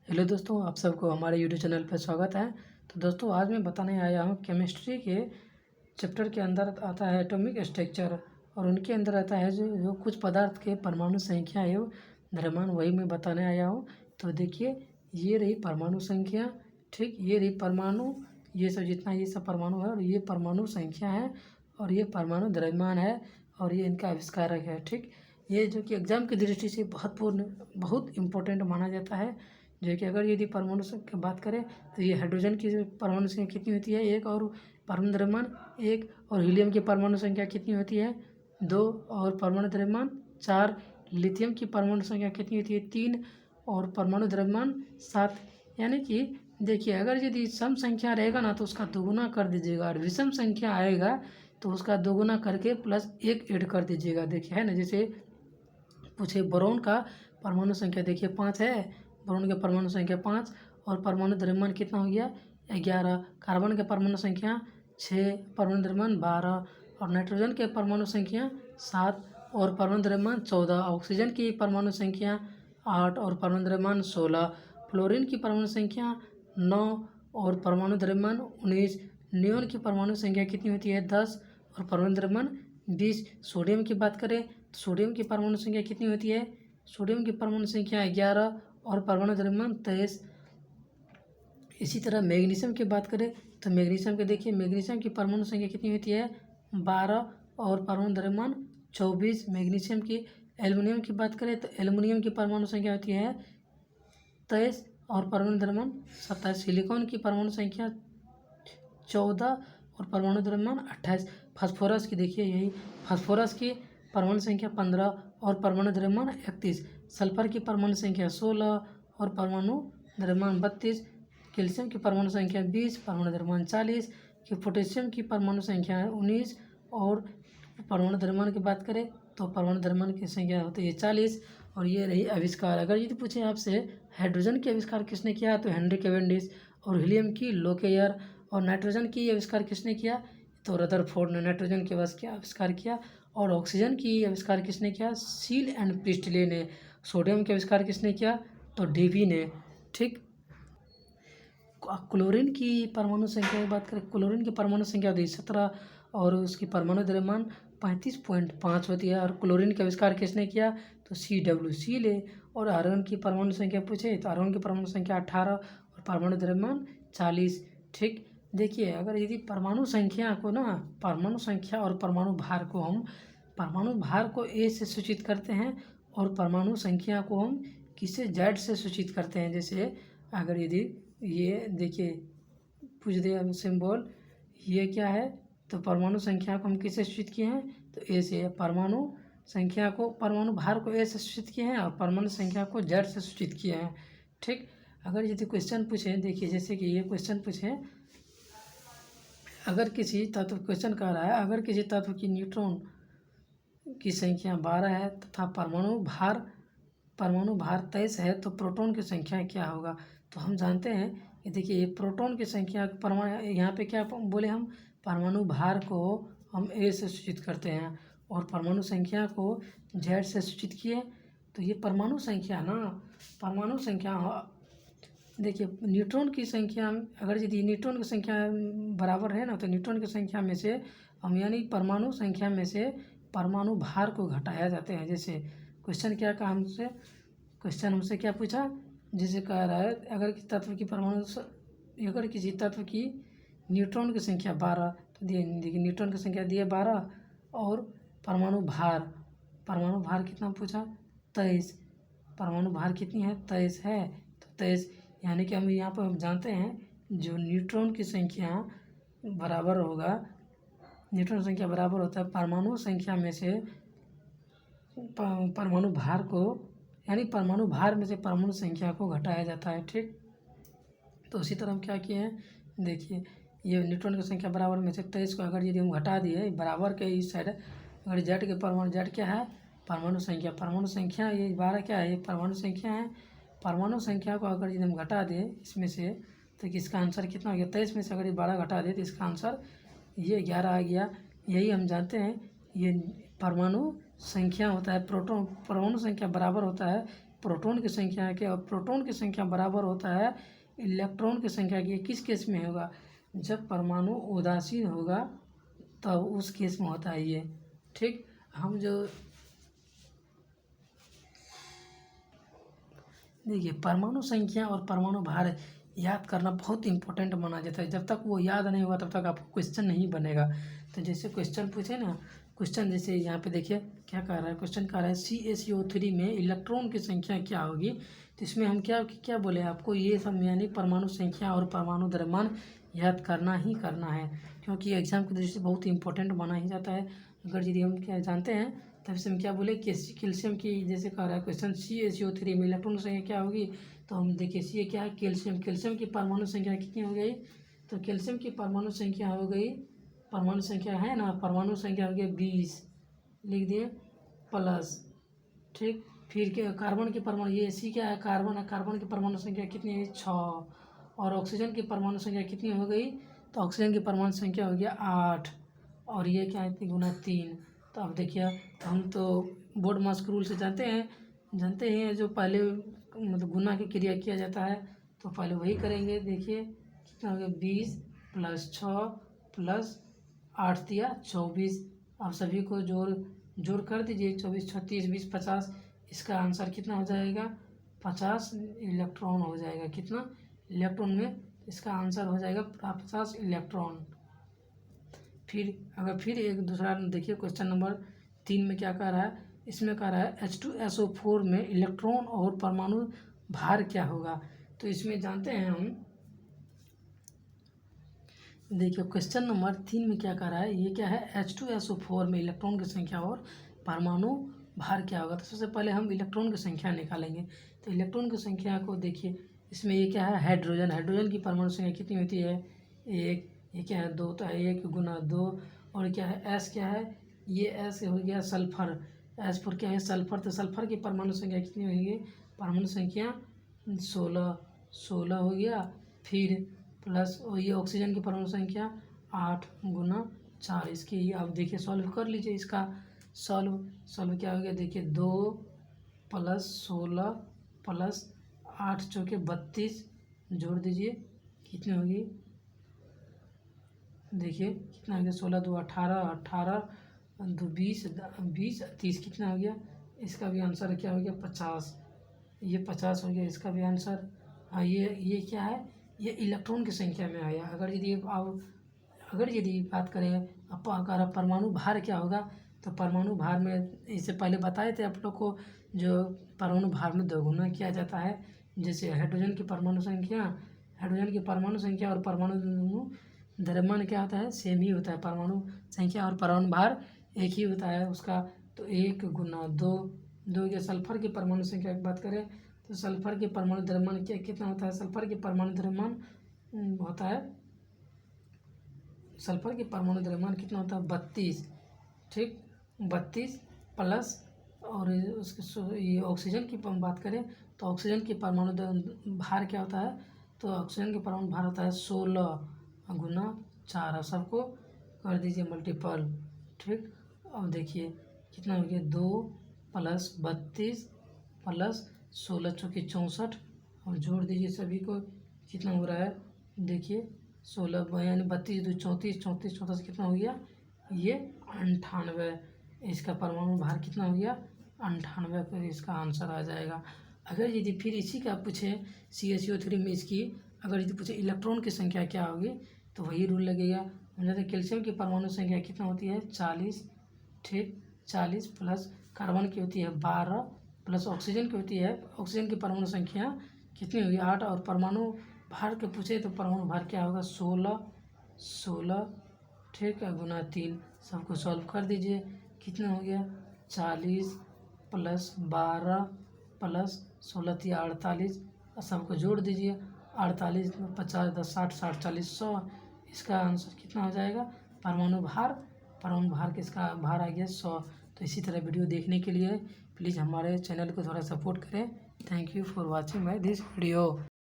Hello दोस्तों, आप सबको हमारे यूट्यूब चैनल पर स्वागत है। तो दोस्तों, आज मैं बताने आया हूँ केमिस्ट्री के चैप्टर के अंदर आता है एटॉमिक स्ट्रक्चर, और उनके अंदर आता है जो कुछ पदार्थ के परमाणु संख्या एवं द्रव्यमान, वही मैं बताने आया हूँ। तो देखिए, ये रही परमाणु संख्या, ठीक, ये रही परमाणु, ये सब जितना ये सब परमाणु है, और ये परमाणु संख्या है, और ये परमाणु द्रव्यमान है, और ये इनका आविष्कारक है। ठीक, ये जो कि एग्जाम की दृष्टि से बहुत इम्पोर्टेंट माना जाता है। जो कि अगर यदि परमाणु संख्या की बात करें तो ये हाइड्रोजन की परमाणु संख्या कितनी होती है, 1, और परमाणु द्रव्यमान 1, और हीलियम की परमाणु संख्या कितनी होती है, 2, और परमाणु द्रव्यमान 4, लिथियम की परमाणु संख्या कितनी होती है, 3, और परमाणु द्रव्यमान 7। यानी कि देखिए, अगर यदि सम संख्या रहेगा ना तो उसका दोगुना कर दीजिएगा, और विषम संख्या आएगा तो उसका दोगुना करके +1 ऐड कर दीजिएगा। देखिए, है ना, जैसे पूछे बोरोन का परमाणु संख्या देखिए 5 है, बोरोन के परमाणु संख्या 5, और परमाणु द्रव्यमान कितना हो गया 11, कार्बन के परमाणु संख्या 6, परमाणु द्रव्यमान 12, और नाइट्रोजन के परमाणु संख्या 7, और परमाणु द्रव्यमान 14, ऑक्सीजन की परमाणु संख्या 8, और परमाणु द्रव्यमान 16, फ्लोरीन की परमाणु संख्या 9, और परमाणु द्रव्यमान 19, नियोन की परमाणु संख्या कितनी होती है 10, और परमाणु द्रव्यमान 20। सोडियम की बात करें तो सोडियम की परमाणु संख्या कितनी होती है, सोडियम की परमाणु संख्या 11, और परमाणु द्रव्यमान 23। इसी तरह मैग्नीशियम की बात करें तो मैग्नीशियम के देखिए, मैग्नीशियम की परमाणु संख्या कितनी होती है 12, और परमाणु द्रव्यमान 24 मैग्नीशियम की। एल्युमिनियम की बात करें तो एल्युमिनियम की परमाणु संख्या होती है 23, और परमाणु द्रव्यमान 27। सिलिकॉन की परमाणु संख्या 14, और परमाणु द्रव्यमान 28। फास्फोरस की देखिए, यही फास्फोरस की परमाणु संख्या 15, और परमाणु द्रव्यमान 31। सल्फर की परमाणु संख्या 16, और परमाणु द्रव्यमान 32। कैल्शियम की परमाणु संख्या 20, परमाणु द्रव्यमान 40। कि पोटेशियम की परमाणु संख्या 19, और परमाणु द्रव्यमान की बात करें तो परमाणु द्रव्यमान की संख्या होती है 40। और ये रही आविष्कार। अगर यदि पूछे आपसे हाइड्रोजन के आविष्कार किसने किया तो हेनरी कैवेंडिश, और हीलियम की लोकेयर, और नाइट्रोजन की आविष्कार किसने किया तो रदरफोर्ड ने नाइट्रोजन के आविष्कार किया। और ऑक्सीजन की आविष्कार किसने किया, सील एंड प्रिस्टले ने। सोडियम के आविष्कार किसने किया तो डेवी ने। ठीक, क्लोरीन की परमाणु संख्या की बात करें, क्लोरीन की परमाणु संख्या होती है 17, और उसकी परमाणु द्रव्यमान 35.5 होती है। और क्लोरीन का आविष्कार किसने किया तो CW ले। और आर्गन की परमाणु संख्या पूछे तो आर्गन की परमाणु संख्या 18, और परमाणु द्रव्यमान 40। ठीक, देखिए, अगर यदि परमाणु संख्या को ना, परमाणु संख्या और परमाणु भार को हम, परमाणु भार को A से सूचित करते हैं, और परमाणु संख्या को हम किसे Z से सूचित करते हैं। जैसे अगर यदि ये देखिए पूछ दे हम सिंबल, ये क्या है तो परमाणु संख्या को हम किससे सूचित किए हैं तो A से। परमाणु संख्या को, परमाणु भार को A से सूचित किए हैं, और परमाणु संख्या को Z से सूचित किए हैं। ठीक, अगर यदि क्वेश्चन पूछे, देखिए जैसे कि ये क्वेश्चन पूछे, अगर किसी तत्व, क्वेश्चन कह रहा है अगर किसी तत्व की न्यूट्रॉन की संख्या 12 है तथा परमाणु भार 23 है तो प्रोटॉन की संख्या क्या होगा। तो हम जानते हैं कि देखिए, ये प्रोटॉन की संख्या, परमाणु यहाँ पे क्या बोले हम, परमाणु भार को हम A से सूचित करते हैं, और परमाणु संख्या को Z से सूचित किए। तो ये परमाणु संख्या ना, परमाणु संख्या देखिए, न्यूट्रॉन की संख्या, अगर यदि न्यूट्रॉन की संख्या बराबर है ना तो न्यूट्रॉन की संख्या में से हम, यानी परमाणु संख्या में से परमाणु भार को घटाया जाते हैं। जैसे क्वेश्चन क्या कहा हमसे, क्वेश्चन हमसे क्या पूछा, जैसे कह रहा है अगर किसी तत्व की अगर किसी तत्व की न्यूट्रॉन की संख्या 12, तो देखिए न्यूट्रॉन की संख्या दी है 12, और परमाणु भार कितना पूछा 23, परमाणु भार कितनी है 23 है, तो 23, यानी कि हम यहाँ पर हम जानते हैं जो न्यूट्रॉन की संख्या बराबर होगा, न्यूट्रॉन संख्या बराबर होता है परमाणु संख्या में से परमाणु भार को, यानी परमाणु भार में से परमाणु संख्या को घटाया जाता है। ठीक, तो उसी तरह हम क्या किए हैं, देखिए ये न्यूट्रॉन की संख्या बराबर में से 23 को अगर यदि हम घटा दिए बराबर के इस साइड, अगर Z के परमाणु, Z क्या है परमाणु संख्या, ये 12 क्या है, ये परमाणु संख्या है। परमाणु संख्या को अगर यदि हम घटा दें इसमें से तो इसका आंसर कितना हो गया, 23 में से अगर ये 12 घटा दें तो इसका आंसर ये 11 आ गया। यही हम जानते हैं ये परमाणु संख्या होता है, परमाणु संख्या बराबर होता है प्रोटॉन की संख्या के, और प्रोटॉन की संख्या बराबर होता है इलेक्ट्रॉन की संख्या की। किस केस में होगा? जब परमाणु उदासीन होगा तब उस केस में होता है ये। ठीक, हम जो देखिए परमाणु संख्या और परमाणु भार याद करना बहुत इंपॉर्टेंट माना जाता है। जब तक वो याद नहीं हुआ तब तक आपको क्वेश्चन नहीं बनेगा। तो जैसे क्वेश्चन पूछे ना, क्वेश्चन जैसे यहाँ पे देखिए क्या कह रहा है, क्वेश्चन कह रहा है CaCO3 में इलेक्ट्रॉन की संख्या क्या होगी। तो इसमें हम क्या बोले आपको, ये सब यानी परमाणु संख्या और परमाणु द्रव्यमान याद करना ही करना है, क्योंकि एग्जाम की दृष्टि से बहुत इंपॉर्टेंट माना ही जाता है। अगर यदि हम क्या जानते हैं तब से हम क्या बोले कि कैल्शियम की, जैसे कह रहा है क्वेश्चन CaCO3 में इलेक्ट्रॉन संख्या क्या होगी, तो हम देखिए सी क्या है, कैल्शियम। कैल्शियम की परमाणु संख्या कितनी हो गई? तो कैल्शियम की परमाणु संख्या हो गई, परमाणु संख्या है ना, परमाणु संख्या हो गई 20, लिख दिए प्लस। ठीक, फिर क्या कार्बन की परमाणु, ये सी क्या है, कार्बन है, कार्बन की परमाणु संख्या कितनी है 6, और ऑक्सीजन की परमाणु संख्या कितनी हो गई? तो ऑक्सीजन की परमाणु संख्या हो गया 8, और ये क्या है गुना 3। तो अब देखिए हम तो बोर्ड मास रूल से जानते हैं जो पहले मतलब गुना की क्रिया किया जाता है, तो पहले वही करेंगे। देखिए कितना हो गया 20 + 6 + 8 दिया 24। अब सभी को जोड़ कर दीजिए, 24 36 20 50। इसका आंसर कितना हो जाएगा? 50 इलेक्ट्रॉन हो जाएगा। कितना इलेक्ट्रॉन में? इसका आंसर हो जाएगा 50 इलेक्ट्रॉन। फिर एक दूसरा देखिए क्वेश्चन नंबर 3 में क्या कह रहा है, इसमें कह रहा है H2SO4 में इलेक्ट्रॉन और परमाणु भार क्या होगा। तो इसमें जानते हैं हम, देखिए क्वेश्चन नंबर 3 में क्या कह रहा है, ये क्या है H2SO4 में इलेक्ट्रॉन की संख्या और परमाणु भार क्या होगा। तो सबसे पहले हम इलेक्ट्रॉन की संख्या निकालेंगे। तो इलेक्ट्रॉन की संख्या को देखिए, इसमें ये क्या है हाइड्रोजन। हाइड्रोजन की परमाणु संख्या कितनी होती है? 1। ये क्या है 2, तो 1 × 2। और क्या है S क्या है, ये S हो गया सल्फर। S पर क्या है सल्फर, तो सल्फर की परमाणु संख्या कितनी होगी? परमाणु संख्या 16 हो गया। फिर प्लस ये ऑक्सीजन की परमाणु संख्या 8 × 4। इसकी अब देखिए सॉल्व कर लीजिए। इसका सॉल्व क्या हो गया, देखिए 2 + 16 + 8 चौके 32, जोड़ दीजिए कितनी होगी, देखिए कितना हो गया 16 × 2 = 18, 18 × 2 = 20, 30 कितना हो गया? इसका भी आंसर क्या हो गया 50। ये 50 हो गया, इसका भी आंसर। हाँ, ये क्या है, ये इलेक्ट्रॉन की संख्या में आया। अगर यदि बात करें अगर परमाणु भार क्या होगा, तो परमाणु भार में इससे पहले बताए थे आप लोग को, जो परमाणु भार में दोगुना किया जाता है। जैसे हाइड्रोजन की परमाणु संख्या और परमाणु द्रव्यमान क्या होता है, सेम ही होता है। परमाणु संख्या और परमाणु भार एक ही होता है उसका। तो 1 × 2 के सल्फर की परमाणु संख्या की बात करें, तो सल्फर के परमाणु द्रव्यमान कितना होता है? सल्फर के परमाणु द्रव्यमान होता है, सल्फर के परमाणु द्रव्यमान कितना होता है 32। ठीक, 32 प्लस, और उसके ये ऑक्सीजन की बात करें, तो ऑक्सीजन की परमाणु भार क्या होता है? तो ऑक्सीजन के परमाणु भार होता है 16 × 4। सबको कर दीजिए मल्टीपल। ठीक, अब देखिए कितना हो गया 2 + 32 + 16 चौके 64, और जोड़ दीजिए सभी को कितना हो रहा है, देखिए 16 यानी 32 × 2 = 34, 34 14 से कितना हो गया, ये 98। इसका परमाणु भार कितना हो गया 98 पर इसका आंसर आ जाएगा। अगर यदि फिर इसी का पूछे CaCO3 में इसकी अगर यदि पूछे इलेक्ट्रॉन की संख्या क्या होगी, तो वही रूल लगेगा। जैसे कैल्शियम की परमाणु संख्या कितना होती है 40। ठीक, 40 प्लस कार्बन की होती है 12 प्लस ऑक्सीजन की होती है, ऑक्सीजन की परमाणु संख्या कितनी होगी 8, और परमाणु भार के पूछे तो परमाणु भार क्या होगा 16। ठीक है, × 3। सबको सॉल्व कर दीजिए कितना हो गया 40 + 12 + 16 = 48, और सबको जोड़ दीजिए 48 50 10 60 60 40 100। इसका आंसर कितना हो जाएगा, परमाणु भार किसका भार आ गया 100। तो इसी तरह वीडियो देखने के लिए प्लीज़ हमारे चैनल को थोड़ा सपोर्ट करें। Thank you for watching my this video.